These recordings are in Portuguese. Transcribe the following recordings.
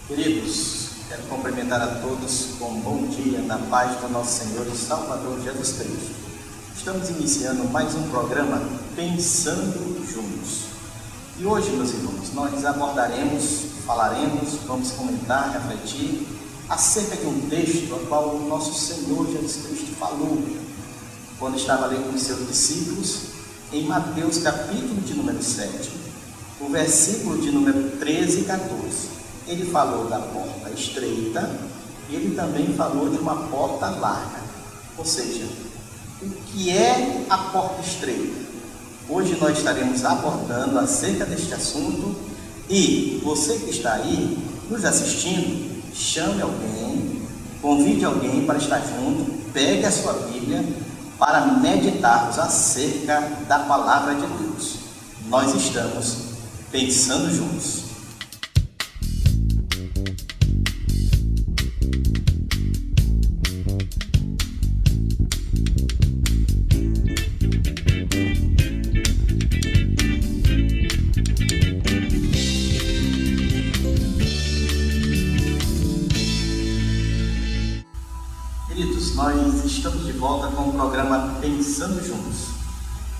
Queridos, quero cumprimentar a todos com um bom dia na paz do nosso Senhor e Salvador Jesus Cristo. Estamos iniciando mais um programa Pensando Juntos. E hoje, meus irmãos, nós falaremos, vamos comentar, refletir acerca de um texto ao qual o nosso Senhor Jesus Cristo falou quando estava ali com os seus discípulos em Mateus capítulo de número 7, o versículo de número 13 e 14. Ele falou da porta estreita e ele também falou de uma porta larga. Ou seja, o que é a porta estreita? Hoje nós estaremos abordando acerca deste assunto e você que está aí nos assistindo, chame alguém, convide alguém para estar junto, pegue a sua Bíblia para meditarmos acerca da palavra de Deus. Nós estamos pensando juntos. Queridos, nós estamos de volta com o programa Pensando Juntos.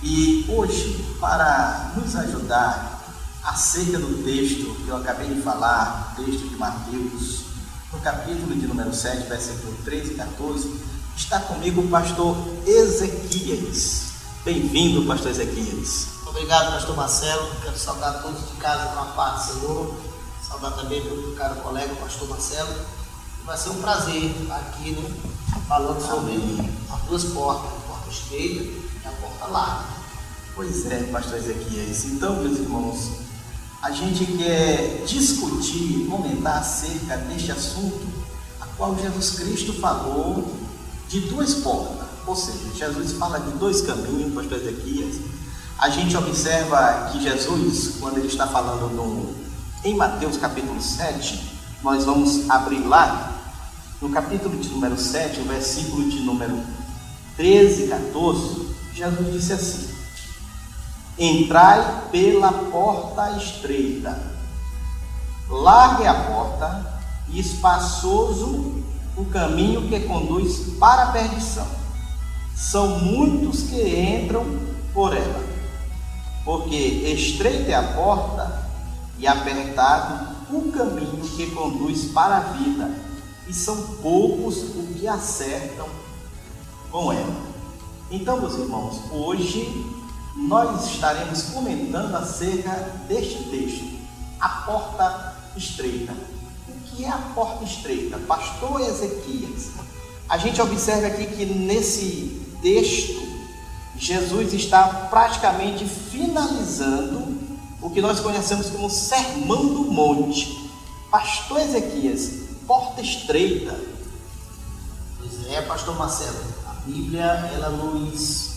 E hoje, para nos ajudar acerca do texto que eu acabei de falar, o texto de Mateus, no capítulo de número 7, versículo 13 e 14, está comigo o pastor Ezequias. Bem-vindo, pastor Ezequias. Obrigado, pastor Marcelo. Quero saudar todos de casa com a paz do Senhor. Saudar também meu caro colega, o pastor Marcelo. Vai ser um prazer estar aqui, falando sobre as duas portas, a porta estreita e a porta larga. Pois é, pastor Ezequias. Então, meus irmãos, a gente quer discutir, comentar acerca deste assunto, a qual Jesus Cristo falou de duas portas. Ou seja, Jesus fala de dois caminhos, pastor Ezequias. A gente observa que Jesus, quando ele está falando em Mateus capítulo 7, nós vamos abrir lá, no capítulo de número 7, o versículo de número 13 e 14, Jesus disse assim: entrai pela porta estreita, larga é a porta e espaçoso o caminho que conduz para a perdição. São muitos que entram por ela, porque estreita é a porta e apertado o caminho que conduz para a vida, e são poucos os que acertam com ela. Então, meus irmãos, hoje nós estaremos comentando acerca deste texto, a porta estreita. O que é a porta estreita? Pastor Ezequias, a gente observa aqui que nesse texto Jesus está praticamente finalizando o que nós conhecemos como Sermão do Monte. Pastor Ezequias, porta estreita. Pois é, pastor Marcelo, a Bíblia ela nos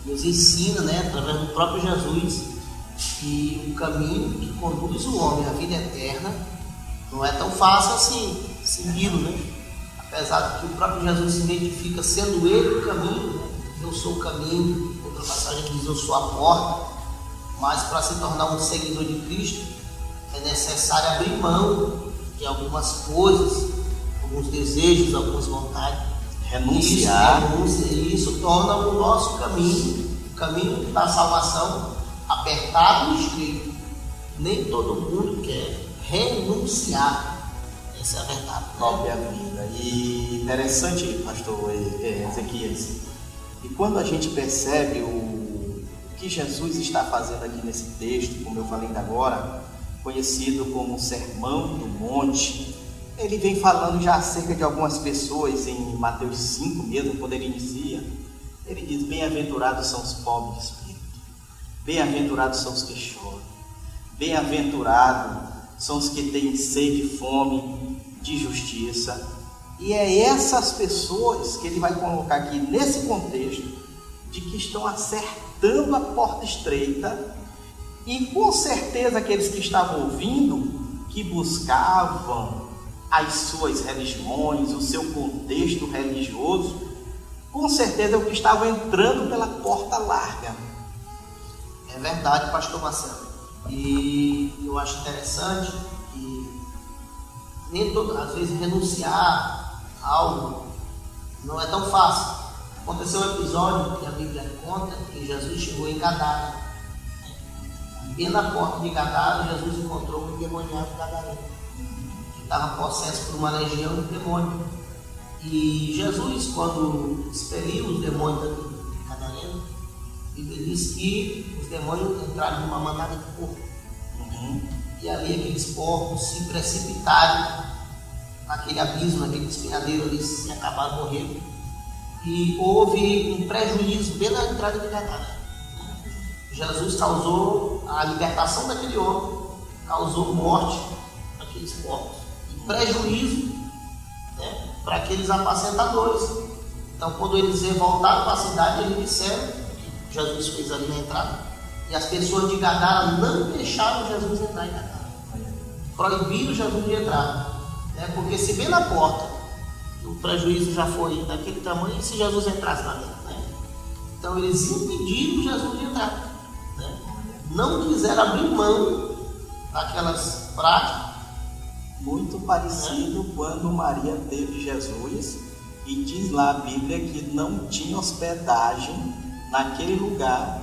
ensina, através do próprio Jesus, que o caminho que conduz o homem à vida eterna não é tão fácil assim segui-lo, apesar de que o próprio Jesus se identifica sendo ele o caminho, eu sou o caminho. Outra passagem diz: eu sou a porta. Mas para se tornar um seguidor de Cristo é necessário abrir mão de algumas coisas, alguns desejos, algumas vontades, renunciar. Isso torna o nosso caminho, o caminho da salvação, apertado e estreito. Nem todo mundo quer renunciar. Essa é a verdade. Própria vida. E interessante, pastor Ezequias, e quando a gente percebe o que Jesus está fazendo aqui nesse texto, como eu falei ainda agora, conhecido como Sermão do Monte, ele vem falando já acerca de algumas pessoas em Mateus 5 mesmo, quando ele inicia. Ele diz: bem-aventurados são os pobres de espírito, bem-aventurados são os que choram, bem-aventurados são os que têm sede e fome de justiça. E é essas pessoas que ele vai colocar aqui nesse contexto de que estão acertando a porta estreita, e com certeza aqueles que estavam ouvindo, que buscavam as suas religiões, o seu contexto religioso, com certeza é o que estavam entrando pela porta larga. É verdade, pastor Marcelo. E eu acho interessante que às vezes renunciar a algo não é tão fácil. Aconteceu um episódio que a Bíblia conta que Jesus chegou em Gadara. E na porta de Gadara, Jesus encontrou um endemoniado gadareno, que estava possesso por uma legião de demônios. E Jesus, quando expeliu os demônios de gadareno, a Bíblia diz que os demônios entraram numa manada de porco. E ali aqueles porcos se precipitaram naquele abismo, naquele espinhadeiro ali, se acabaram de morrer. E houve um prejuízo bem na entrada de Gadara. Jesus causou a libertação daquele homem, causou morte para aqueles porcos e prejuízo, né, para aqueles apacentadores. Então, quando eles voltaram para a cidade, eles disseram que Jesus fez ali na entrada, e as pessoas de Gadara não deixaram Jesus entrar em Gadara, proibiram Jesus de entrar, né, porque se bem na porta o prejuízo já foi daquele tamanho, e se Jesus entrasse lá dentro, né? Então eles impediram Jesus de entrar, né? Não quiseram abrir mão daquelas práticas. Muito parecido quando Maria teve Jesus, e diz lá a Bíblia que não tinha hospedagem naquele lugar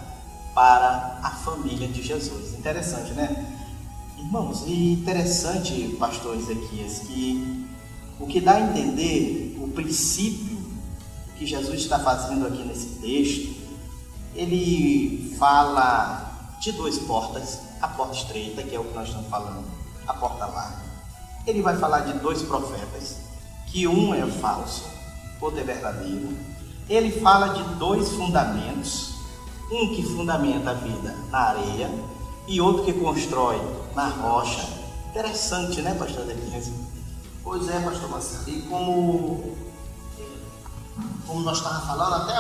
para a família de Jesus. Interessante, né? Irmãos, e interessante, pastor Ezequias, que o que dá a entender o princípio que Jesus está fazendo aqui nesse texto, ele fala de duas portas, a porta estreita, que é o que nós estamos falando, a porta larga. Ele vai falar de dois profetas, que um é falso, outro é verdadeiro. Ele fala de dois fundamentos, um que fundamenta a vida na areia e outro que constrói na rocha. Interessante, né, pastor Ezequias? Pois é, pastor Marcelo, e como nós estávamos falando, até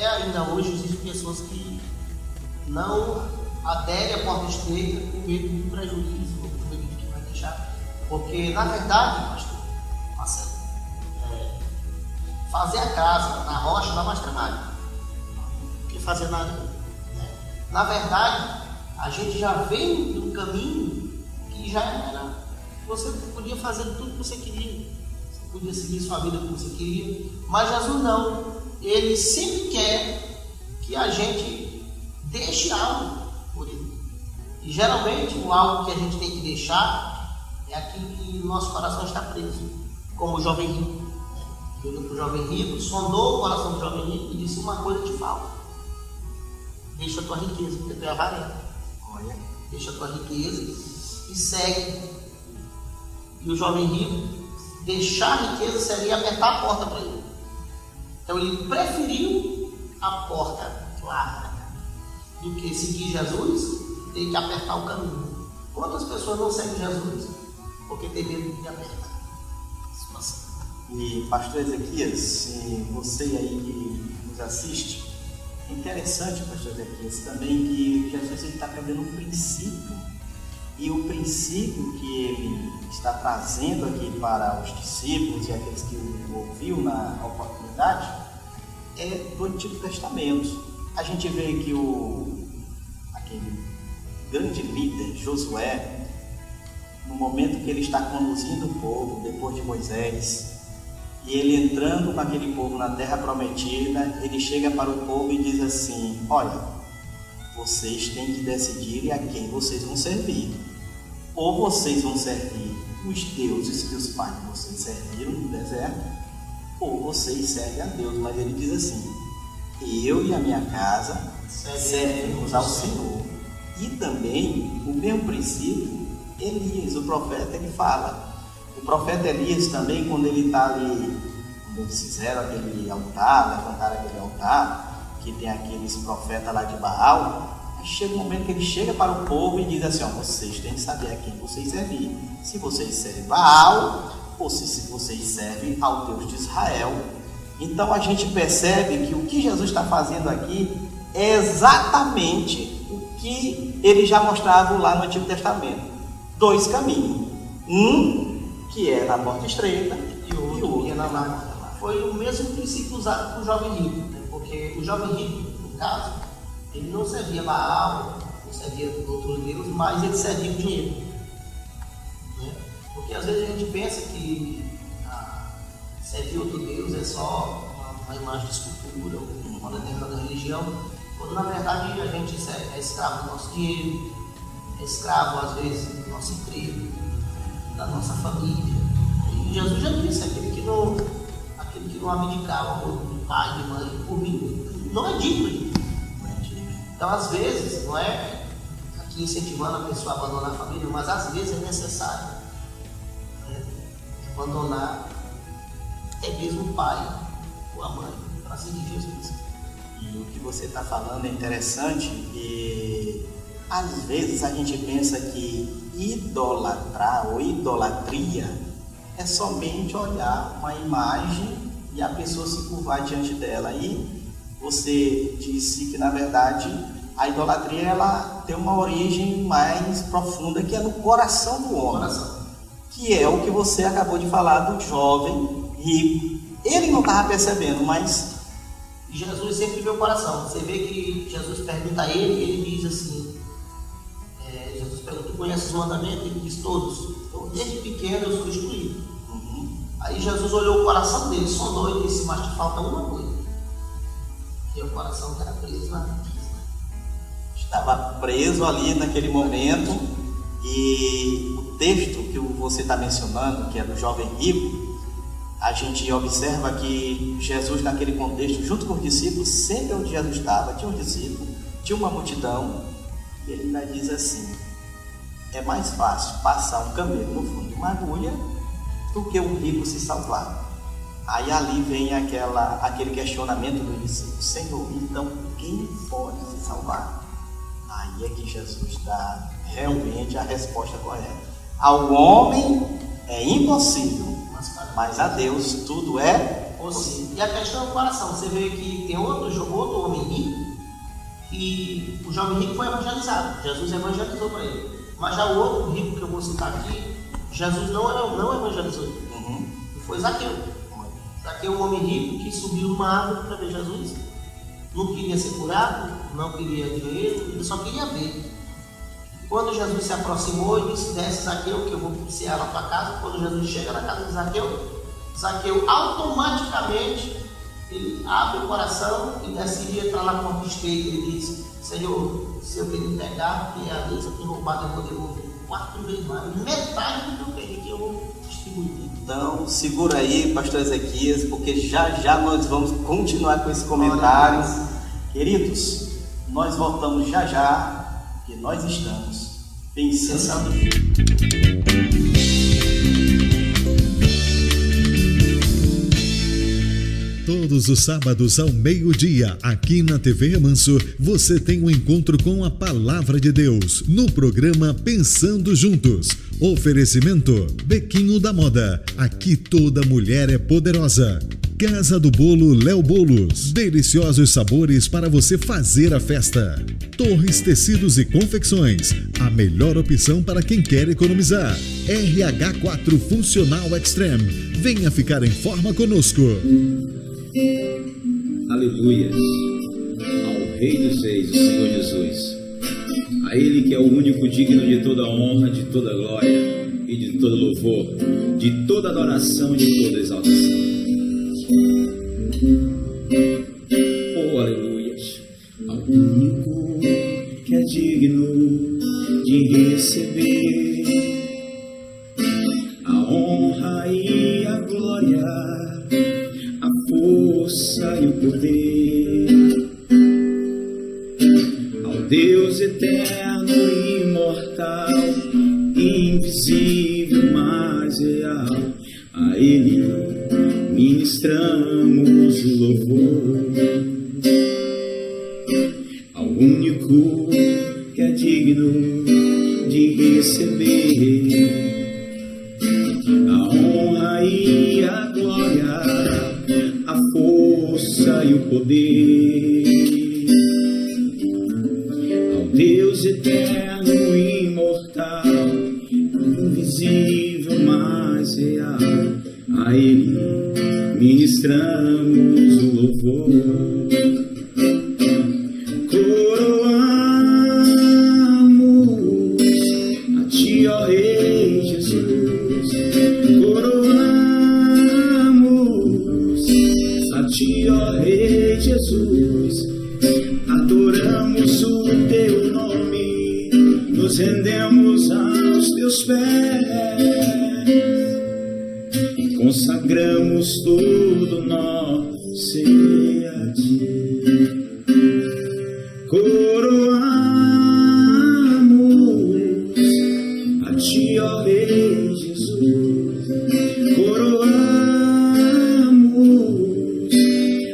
ainda hoje existem pessoas que não aderem à porta estreita com medo do prejuízo, com medo de que vai deixar, porque na verdade, pastor Marcelo, fazer a casa na rocha dá mais trabalho do que fazer na areia, né? Na verdade, a gente já vem de um caminho que já era. Você podia fazer tudo que você queria, você podia seguir sua vida como você queria, mas Jesus não. Ele sempre quer que a gente deixe algo por ele. E geralmente o algo que a gente tem que deixar é aquilo que o nosso coração está preso, como o jovem rico. Ele olhou para o jovem rico, sondou o coração do jovem rico e disse: uma coisa te falta, deixa a tua riqueza, porque tu é avarento. Olha, deixa a tua riqueza e segue. E o jovem rico, deixar a riqueza seria apertar a porta para ele. Então ele preferiu a porta larga do que seguir Jesus e ter que apertar o caminho. Quantas pessoas não seguem Jesus porque tem medo de apertar? E pastor Ezequias, se você aí que nos assiste, é interessante, pastor Ezequias, também que Jesus está pegando um princípio. E o princípio que ele está trazendo aqui para os discípulos e aqueles que o ouviu na oportunidade é do Antigo Testamento. A gente vê que aquele grande líder, Josué, no momento que ele está conduzindo o povo, depois de Moisés, e ele entrando com aquele povo na terra prometida, ele chega para o povo e diz assim: olha, vocês têm que decidir a quem vocês vão servir. Ou vocês vão servir os deuses que os pais de vocês serviram no deserto, ou vocês servem a Deus. Mas ele diz assim: eu e a minha casa servimos ao Senhor. E também, o mesmo princípio, Elias, o profeta, ele fala. O profeta Elias também, quando ele está ali, quando eles fizeram aquele altar, levantaram aquele altar, que tem aqueles profetas lá de Baal, chega um momento que ele chega para o povo e diz assim: ó, vocês têm que saber a quem vocês servem. Se vocês servem Baal, ou se vocês servem ao Deus de Israel. Então a gente percebe que o que Jesus está fazendo aqui é exatamente o que ele já mostrava lá no Antigo Testamento. Dois caminhos. Um que é na porta estreita e outro que é na larga. Foi o mesmo princípio usado para o jovem rico, né? Porque o jovem rico, no caso, ele não servia Baal, não servia outros deuses, mas ele servia o dinheiro, né? Porque às vezes a gente pensa que servir outro Deus é só uma imagem de escultura ou uma determinada religião, quando na verdade a gente é escravo do nosso dinheiro, é escravo às vezes do nosso emprego, da nossa família. E Jesus já disse, aquele que não abdicar o amor do pai e mãe por mim, não é digno de mim. Então às vezes, não é aqui incentivando a pessoa a abandonar a família, mas às vezes é necessário abandonar até mesmo o pai ou a mãe para seguir Jesus. E o que você está falando é interessante, e às vezes a gente pensa que idolatrar ou idolatria é somente olhar uma imagem e a pessoa se curvar diante dela. E você disse que na verdade a idolatria ela tem uma origem mais profunda, que é no coração do homem, que é o que você acabou de falar do jovem rico. Ele não estava percebendo, mas Jesus sempre viu o coração. Você vê que Jesus pergunta a ele, e ele diz assim, Jesus pergunta, tu conheces os mandamentos? Ele diz todos. Então, desde pequeno eu sou instruído. Aí Jesus olhou o coração dele, sondou e disse, mas te falta uma coisa. Que é o coração que era preso na riqueza. Estava preso ali naquele momento. E o texto que você está mencionando, que é do jovem rico, a gente observa que Jesus, naquele contexto, junto com os discípulos, sempre onde Jesus estava, tinha um discípulo, tinha uma multidão, e ele ainda diz assim: é mais fácil passar um camelo no fundo de uma agulha do que um rico se salvar. Aí ali vem aquele questionamento do discípulo: Senhor, então quem pode se salvar? Aí é que Jesus dá realmente a resposta correta. Ao homem é impossível, mas a Deus tudo é possível. E a questão é o coração. Você vê que tem outro homem rico, e o jovem rico foi evangelizado. Jesus evangelizou para ele. Mas já o outro rico que eu vou citar aqui, Jesus não evangelizou ele. Foi Zaqueu. Zaqueu é um homem rico que subiu numa árvore para ver Jesus. Não queria ser curado, não queria dinheiro, ele só queria ver. Quando Jesus se aproximou e disse: desce, Zaqueu, que eu vou propiciar na tua casa. Quando Jesus chega na casa de Zaqueu automaticamente ele abre o coração e decide entrar na porta estreita. Ele diz: Senhor, se eu querer pegar, porque a vez eu tenho roubado, eu vou devolver 4 vezes mais, metade do que eu peguei, que eu vou distribuir. Então segura aí, pastor Ezequias, porque já nós vamos continuar com esse comentário. Queridos, nós voltamos já, que nós estamos pensando. Todos os sábados ao meio-dia, aqui na TV Remanso, você tem um encontro com a Palavra de Deus, no programa Pensando Juntos. Oferecimento Bequinho da Moda, aqui toda mulher é poderosa. Casa do Bolo Léo Bolos, deliciosos sabores para você fazer a festa. Torres Tecidos e Confecções, a melhor opção para quem quer economizar. RH4 Funcional Extreme, venha ficar em forma conosco. Aleluias ao Rei dos Reis, o Senhor Jesus, a Ele que é o único digno de toda honra, de toda glória e de todo louvor, de toda adoração e de toda exaltação. Oh, aleluias ao único que é digno de receber a honra e a glória, a força e o poder, ao Deus eterno e imortal, invisível, mas real, a Ele ministramos o louvor, ao único que é digno de receber a honra e a glória, a força e o poder, ao Deus eterno e imortal, invisível, mas real, a Ele ministramos o louvor. Coroamos a Ti, ó Rei Jesus, Jesus. Adoramos o teu nome, nos rendemos aos teus pés e consagramos todo nosso ser a ti. Coroamos a ti, ó Rei Jesus. Coroamos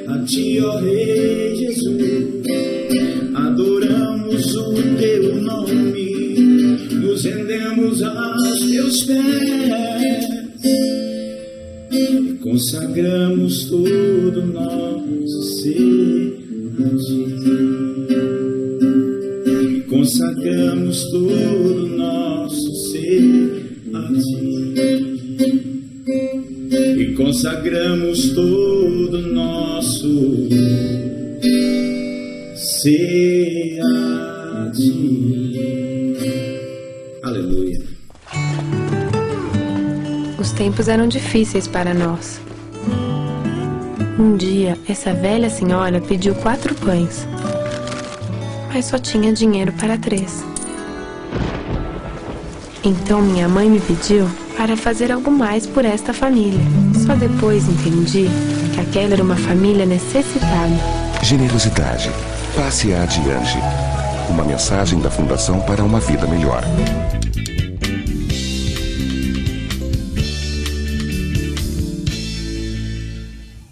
a ti, ó Rei Jesus. Adoramos o teu nome, nos rendemos aos teus pés e consagramos todo nosso ser a ti. E consagramos todo nosso ser a ti. E consagramos todo nosso ser a ti. Aleluia. Os tempos eram difíceis para nós. Um dia, essa velha senhora pediu 4 pães, mas só tinha dinheiro para 3. Então minha mãe me pediu para fazer algo mais por esta família. Só depois entendi que aquela era uma família necessitada. Generosidade. Passe adiante. Uma mensagem da Fundação para uma Vida Melhor.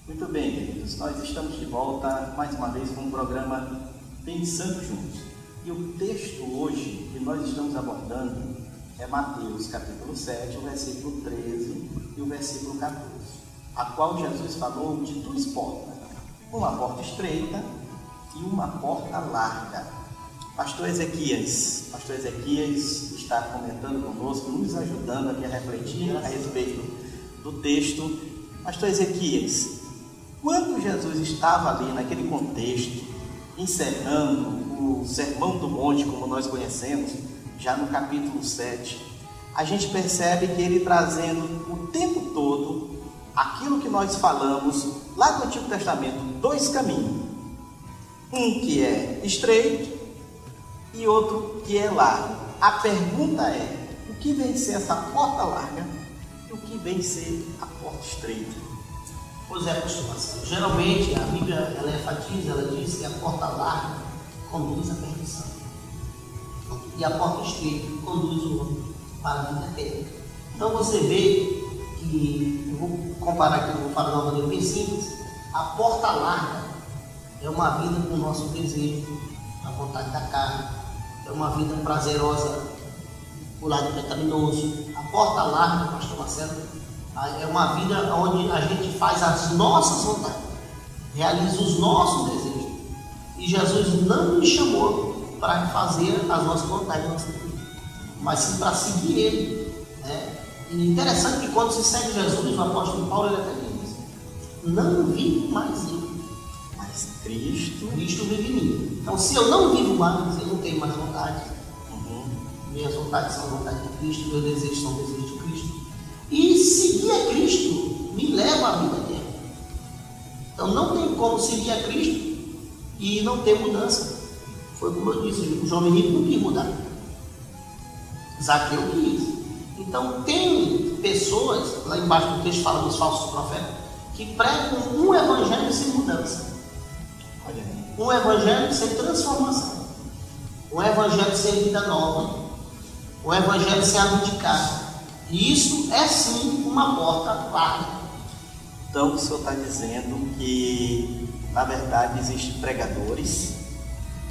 Muito bem, queridos. Nós estamos de volta mais uma vez com o programa Pensando Juntos. E o texto hoje que nós estamos abordando é Mateus capítulo 7, o versículo 13 e o versículo 14, a qual Jesus falou de 2 portas, uma porta estreita e uma porta larga. Pastor Ezequias está comentando conosco, nos ajudando aqui a refletir a respeito do texto. Pastor Ezequias, quando Jesus estava ali naquele contexto, encerrando o Sermão do Monte, como nós conhecemos, já no capítulo 7, a gente percebe que ele trazendo o tempo todo aquilo que nós falamos lá no Antigo Testamento, 2 caminhos. Um que é estreito e outro que é largo. A pergunta é, o que vem ser essa porta larga e o que vem ser a porta estreita? Pois é, pastor Marcelo. Geralmente a Bíblia ela enfatiza, ela diz que a porta larga conduz à perdição e a porta estreita conduz o homem para a vida eterna. Então você vê que, eu vou comparar aqui, eu vou falar de uma maneira bem simples, a porta larga é uma vida com o nosso desejo, a vontade da carne, é uma vida prazerosa, o lado pecaminoso. A porta larga, pastor Marcelo, é uma vida onde a gente faz as nossas vontades, realiza os nossos desejos. E Jesus não nos chamou para fazer as nossas vontades, mas sim para seguir Ele, né? E interessante que quando se segue Jesus, o apóstolo Paulo ele até diz: não vive mais eu, Mas Cristo vive em mim. Então, se eu não vivo mais, eu não tenho mais vontade. Minhas vontades são vontade de Cristo, meus desejos são desejos de Cristo. E seguir a Cristo me leva à vida eterna. Então, não tem como seguir a Cristo e não ter mudança. Foi como eu disse, o jovem rico não quis mudar. Zaqueu quis. Então, tem pessoas, lá embaixo do texto fala dos falsos profetas, que pregam um evangelho sem mudança. Um evangelho sem transformação. Um evangelho sem vida nova. Um evangelho sem abdicar. E isso é sim uma porta larga. Então o senhor está dizendo que, na verdade, existem pregadores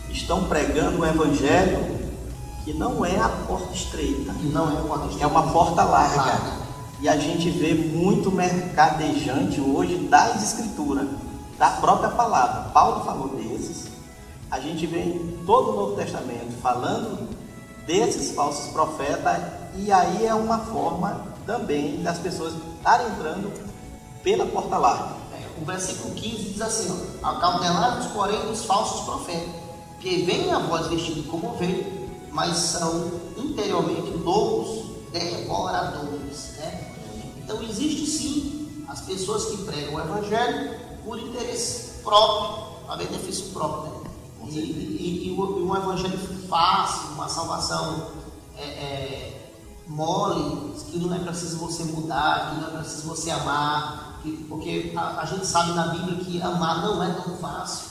que estão pregando um evangelho que não é a porta estreita. Não é a porta estreita. É uma porta larga. E a gente vê muito mercadejante hoje das escrituras, da própria palavra. Paulo falou desses. A gente vê em todo o Novo Testamento falando desses falsos profetas. E aí é uma forma também das pessoas estarem entrando pela porta larga. O versículo 15 diz assim: acautelai-vos, porém, dos falsos profetas, que vêm a vós vestidos como ovelha, mas são interiormente lobos devoradores, né? Então existe sim as pessoas que pregam o evangelho por interesse próprio, a benefício próprio, né? E um evangelho fácil, uma salvação mole, que não é preciso você mudar, que não é preciso você amar, porque a gente sabe na Bíblia que amar não é tão fácil,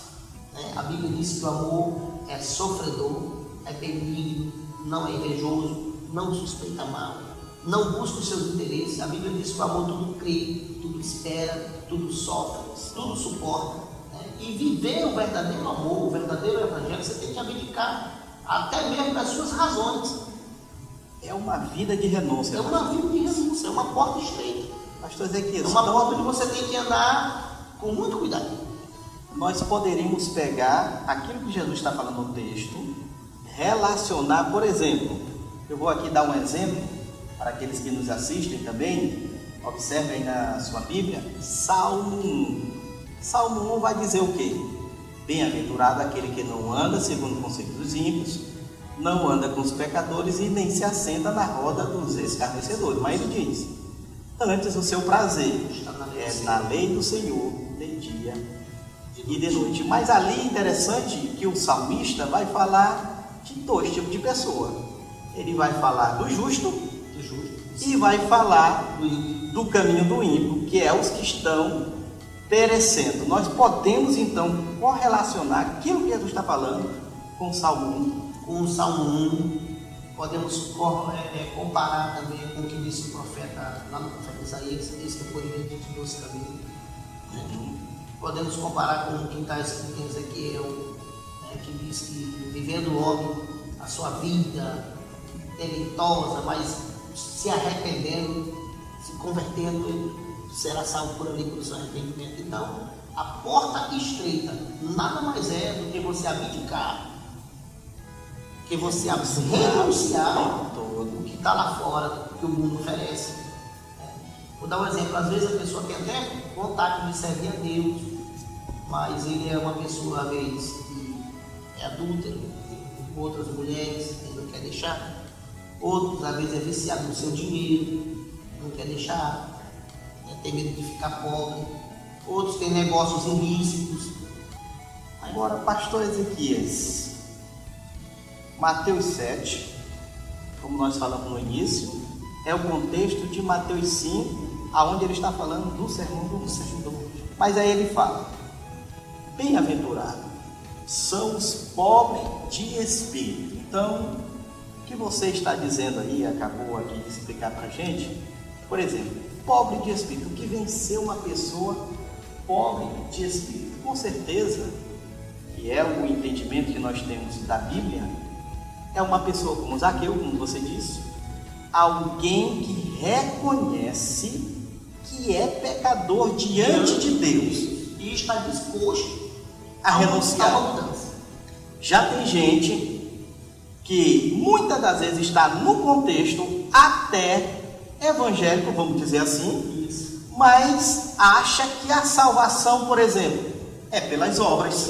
né? A Bíblia diz que o amor é sofredor, é benigno, não é invejoso, não suspeita mal, não busca os seus interesses. A Bíblia diz que o amor tudo crê, tudo espera, tudo sofre, tudo suporta, né? E viver o verdadeiro amor, o verdadeiro evangelho, você tem que abdicar até mesmo das suas razões. É uma vida de renúncia. É uma vida de renúncia, é uma porta estreita. Pastor Ezequiel, É uma porta que você tem que andar com muito cuidado. Nós poderíamos pegar aquilo que Jesus está falando no texto, relacionar, por exemplo, eu vou aqui dar um exemplo para aqueles que nos assistem também. Observe aí na sua Bíblia, Salmo 1. Salmo 1 vai dizer o quê? Bem-aventurado aquele que não anda segundo o conselho dos ímpios, não anda com os pecadores e nem se assenta na roda dos escarnecedores. Mas ele diz: antes o seu prazer é na lei do Senhor, de dia e de noite. Mas ali é interessante que o salmista vai falar de dois tipos de pessoa. Ele vai falar do justo e vai falar do caminho do ímpio, que é os que estão perecendo. Nós podemos então correlacionar aquilo que Jesus está falando com o Salmo 1. Com o Salmo 1, podemos comparar também com o que disse o profeta, lá no profeta Isaías, esse que foi de doce caminho. Podemos comparar com o que está escrito em Ezequiel, né, que diz que vivendo o homem a sua vida deleitosa, mas se arrependendo, se convertendo, ele será salvo por ali pelo seu arrependimento. Então, a porta estreita nada mais é do que você abdicar, que você renunciar o que está lá fora, que o mundo oferece. Vou dar um exemplo: às vezes a pessoa tem até vontade de servir a Deus, mas ele é uma pessoa, às vezes, que é adúltero, com outras mulheres, ele não quer deixar. Outros, às vezes, é viciado no seu dinheiro, não quer deixar, tem medo de ficar pobre. Outros têm negócios ilícitos. Agora, pastor Ezequias, Mateus 7, como nós falamos no início, é o contexto de Mateus 5, aonde ele está falando do sermão do monte. Mas aí ele fala: bem-aventurado são os pobres de espírito. Então, o que você está dizendo aí, acabou aqui de explicar para a gente, por exemplo, pobre de espírito, o que vem ser uma pessoa pobre de espírito? Com certeza, que é o entendimento que nós temos da Bíblia, é uma pessoa como Zaqueu, como você disse, alguém que reconhece que é pecador diante de Deus e está disposto a renunciar. A mudança. Já tem gente que muitas das vezes está no contexto até evangélico, vamos dizer assim, mas acha que a salvação, por exemplo, é pelas obras.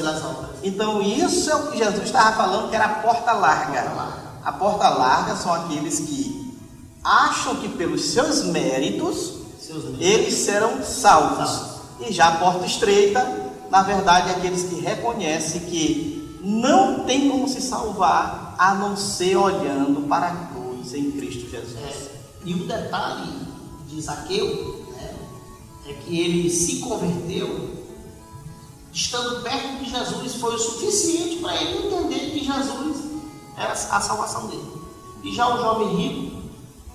Então isso é o que Jesus estava falando, que era a porta larga. A porta larga são aqueles que acham que pelos seus méritos eles serão salvos. E já a porta estreita, na verdade, é aqueles que reconhecem que não tem como se salvar a não ser olhando para a cruz em Cristo Jesus. E o detalhe de Zaqueu, né, é que ele se converteu estando perto de Jesus, foi o suficiente para ele entender que Jesus era a salvação dele. E já o jovem rico,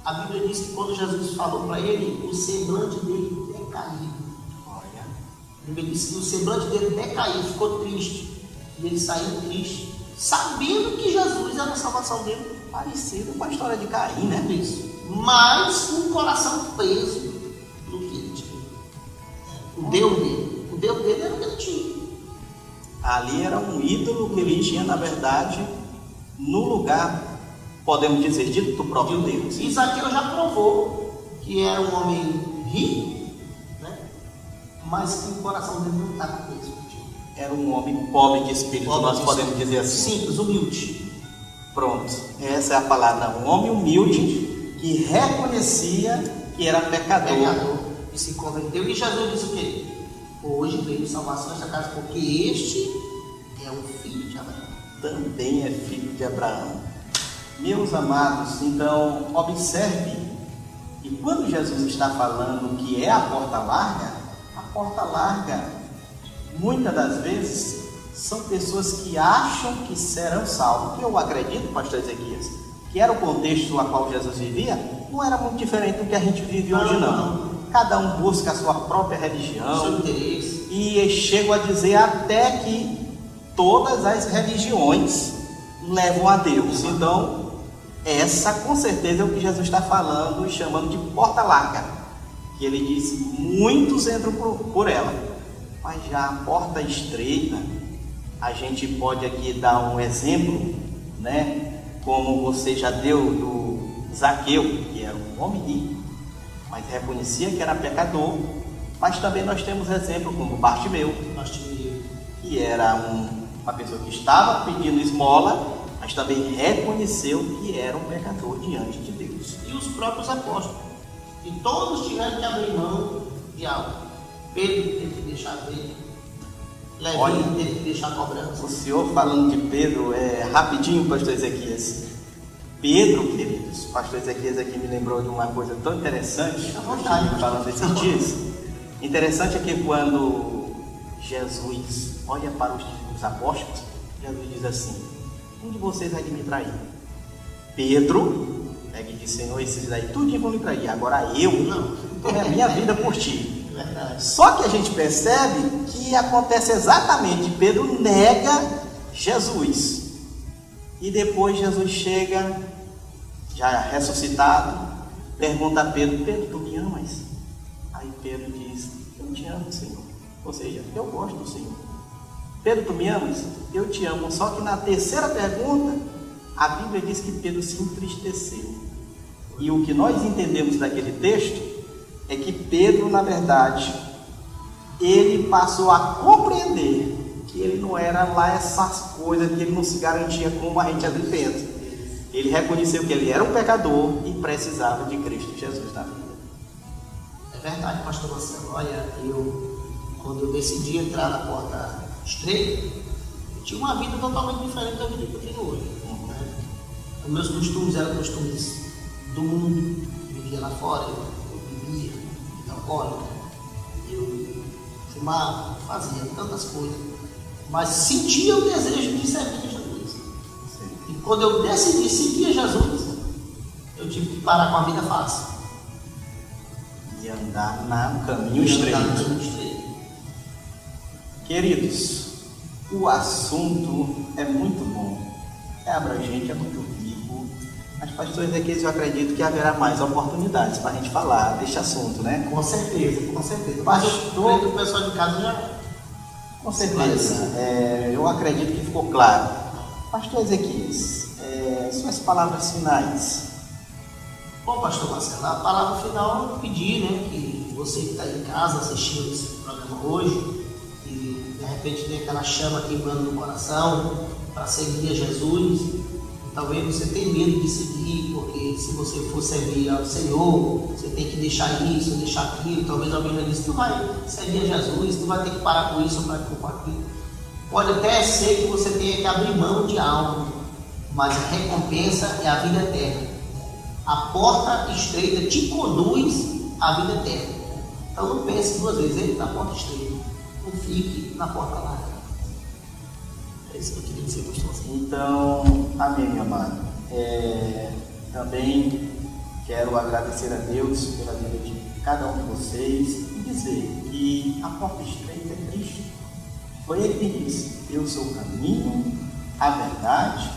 a Bíblia diz que quando Jesus falou para ele, o semblante dele decaiu. A Bíblia diz que o semblante dele decaiu, ficou triste. E ele saiu triste, sabendo que Jesus era a salvação dele. Parecido com a história de Caim, né? Isso. Mas com o coração preso no que ele tinha. O Deus dele era o que ele tinha. Ali era um ídolo que ele tinha, na verdade, no lugar, podemos dizer, dito do próprio Deus. E Zaqueu já provou que era um homem rico, né? Mas que o coração dele não estava preso. Era um homem pobre de espírito, nós podemos dizer assim. Simples, humilde. Pronto, essa é a palavra. Um homem humilde que reconhecia que era pecador. E se converteu. E Jesus disse o quê? Hoje veio salvação nesta casa, porque este é o filho de Abraão. Também é filho de Abraão. Meus amados, então observe que quando Jesus está falando que é a porta larga, muitas das vezes são pessoas que acham que serão salvos. Eu acredito, pastor Ezequias, que era o contexto no qual Jesus vivia, não era muito diferente do que a gente vive hoje, não. Cada um busca a sua própria religião, seu interesse. E chego a dizer até que todas as religiões levam a Deus. Então, essa com certeza é o que Jesus está falando e chamando de porta larga, que ele disse, muitos entram por ela, mas já a porta estreita, a gente pode aqui dar um exemplo, né? Como você já deu do Zaqueu, que era um homem rico, mas reconhecia que era pecador. Mas também nós temos exemplo como Bartimeu, que era uma pessoa que estava pedindo esmola, mas também reconheceu que era um pecador diante de Deus. E os próprios apóstolos, e todos tiveram que abrir mão de algo. Pedro teve que deixar dele, Levi teve que deixar a cobrança. O senhor falando de Pedro, rapidinho, pastor Ezequias. Pedro, queridos, pastor Ezequias aqui me lembrou de uma coisa tão interessante, falando esses dias. Interessante é que quando Jesus olha para os apóstolos, Jesus diz assim, um de vocês vai me trair. Pedro pega e diz, Senhor, esses daí tudinho vão me trair, agora eu não, é a minha vida por ti. Só que a gente percebe que acontece exatamente, Pedro nega Jesus, e depois Jesus chega, já ressuscitado, pergunta a Pedro, Pedro, tu me amas? Aí Pedro diz, eu te amo, Senhor, ou seja, eu gosto do Senhor. Pedro, tu me amas? Eu te amo. Só que na terceira pergunta, a Bíblia diz que Pedro se entristeceu. E o que nós entendemos daquele texto é que Pedro, na verdade, ele passou a compreender que ele não era lá essas coisas, que ele não se garantia como a gente às vezes pensa. Ele reconheceu que ele era um pecador e precisava de Cristo Jesus na vida. É verdade, pastor Marcelo. Olha, quando eu decidi entrar na porta estreita, eu tinha uma vida totalmente diferente da vida que eu tenho hoje. Os meus costumes eram costumes do mundo, eu vivia lá fora, eu bebia, alcoólico, eu fumava, fazia tantas coisas, mas sentia o desejo de servir a Jesus. E quando eu decidi seguir a Jesus, eu tive que parar com a vida fácil e andar no caminho estreito. Queridos, o assunto é muito bom, é abrangente, é muito rico. Mas, pastores, aqui eu acredito que haverá mais oportunidades para a gente falar deste assunto, né? Com certeza, com certeza. Pastor, o pessoal de casa já... Com certeza, eu acredito que ficou claro. Pastor Ezequias, suas palavras finais. Bom, pastor Marcelo, a palavra final eu pedi, né, que você que está em casa assistindo esse programa hoje, e de repente tem aquela chama queimando no coração para seguir a Jesus. Talvez você tenha medo de seguir, porque se você for servir ao Senhor, você tem que deixar isso, deixar aquilo. Talvez alguém vai dizer, tu vai servir a Jesus, tu vai ter que parar com isso, vai com aquilo. Pode até ser que você tenha que abrir mão de algo, mas a recompensa é a vida eterna. A porta estreita te conduz à vida eterna. Então não pense duas vezes, entre na porta estreita, não fique na porta larga. É isso que eu queria dizer, pastor. Então, amém, meu amado. Também quero agradecer a Deus pela vida de cada um de vocês e dizer que a porta estreita é Cristo. Foi Ele que disse, eu sou o caminho, a verdade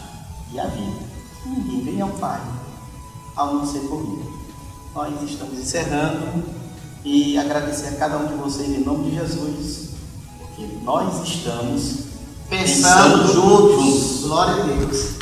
e a vida. Ninguém vem ao Pai ao não ser por mim. Nós estamos encerrando e agradecer a cada um de vocês em nome de Jesus, porque nós estamos pensando juntos. Glória a Deus.